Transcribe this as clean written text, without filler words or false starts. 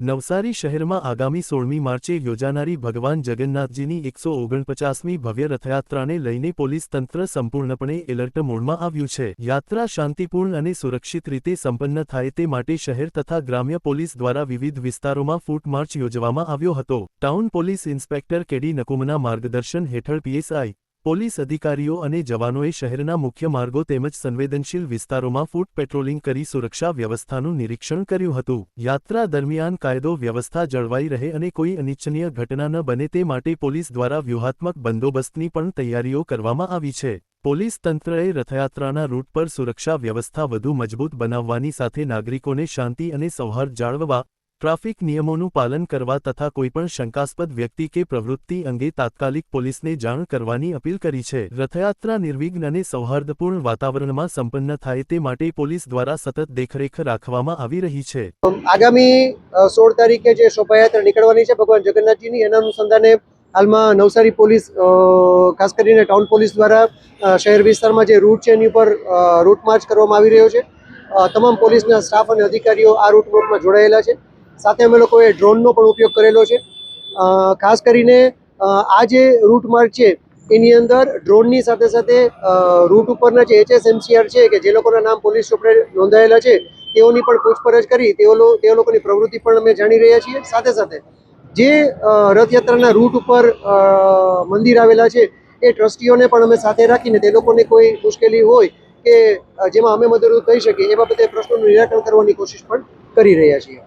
નવસારી શહેરમાં આગામી 16મી માર્ચે યોજાનારી ભગવાન જગન્નાથજીની 149મી ભવ્ય રથયાત્રાને લઈને પોલીસ તંત્ર સંપૂર્ણપણે એલર્ટ મોડમાં આવ્યું છે। યાત્રા શાંતિપૂર્ણ અને સુરક્ષિત રીતે સંપન્ન થાય તે માટે શહેર તથા ગ્રામ્ય પોલીસ દ્વારા વિવિધ વિસ્તારોમાં ફૂટ માર્ચ યોજવામાં આવ્યો હતો। ટાઉન પોલીસ ઇન્સ્પેક્ટર કેડી નકુમના માર્ગદર્શન હેઠળ પીએસઆઈ પોલીસ અધિકારીઓ અને જવાનોએ શહેરના મુખ્ય માર્ગો તેમજ સંવેદનશીલ વિસ્તારોમાં ફૂટ પેટ્રોલિંગ કરી સુરક્ષા વ્યવસ્થાનું નિરીક્ષણ કર્યું હતું। યાત્રા દરમિયાન કાયદો વ્યવસ્થા જળવાઈ રહે અને કોઈ અનિચ્છનીય ઘટના ન બને તે માટે પોલીસ દ્વારા વ્યૂહાત્મક બંદોબસ્તની પણ તૈયારીઓ કરવામાં આવી છે। પોલીસ તંત્રએ રથયાત્રાના રૂટ પર સુરક્ષા વ્યવસ્થા વધુ મજબૂત બનાવવાની સાથે નાગરિકોને શાંતિ અને સૌહાર્દ જાળવવા, ટ્રાફિક નિયમોનું પાલન કરવા તથા કોઈપણ શંકાસ્પદ વ્યક્તિ કે પ્રવૃત્તિ અંગે તાત્કાલિક પોલીસને જાણ કરવાની અપીલ કરી છે। રથયાત્રા નિર્વિઘ્ન અને સૌહાર્દપૂર્ણ વાતાવરણમાં સંપન્ન થાય તે માટે પોલીસ દ્વારા સતત દેખરેખ રાખવામાં આવી રહી છે। આગામી 16 તારીખે જે શોભાયાત્રા નીકળવાની છે ભગવાન જગન્નાથજીની, એના અનુસંધાને હાલમાં નવસારી પોલીસ ખાસ કરીને ટાઉન પોલીસ દ્વારા શહેર વિસ્તારમાં જે રૂટ છે એની ઉપર રૂટ માર્ચ કરવામાં આવી રહ્યો છે। તમામ પોલીસના સ્ટાફ અને અધિકારીઓ આ રૂટમાં જોડાયેલા છે। સાથે અમે લોકોએ ડ્રોનનો પણ ઉપયોગ કરેલો છે। ખાસ કરીને આ જે રૂટ માર્ચ છે એની અંદર ડ્રોનની સાથે સાથે રૂટ ઉપરના જે HSMCR છે કે જે લોકોના નામ પોલીસ ચોપડે નોંધાયેલા છે તેઓની પણ પૂછપરછ કરી તેઓ લોકોની પ્રવૃત્તિ પણ અમે જાણી રહ્યા છીએ। સાથે સાથે જે રથયાત્રાના રૂટ ઉપર મંદિર આવેલા છે એ ટ્રસ્ટીઓને પણ અમે સાથે રાખીને તે લોકોને કોઈ મુશ્કેલી હોય કે જેમાં અમે મદદરૂપ થઈ શકીએ એ બાબતે પ્રશ્નોનું નિરાકરણ કરવાની કોશિશ પણ કરી રહ્યા છીએ।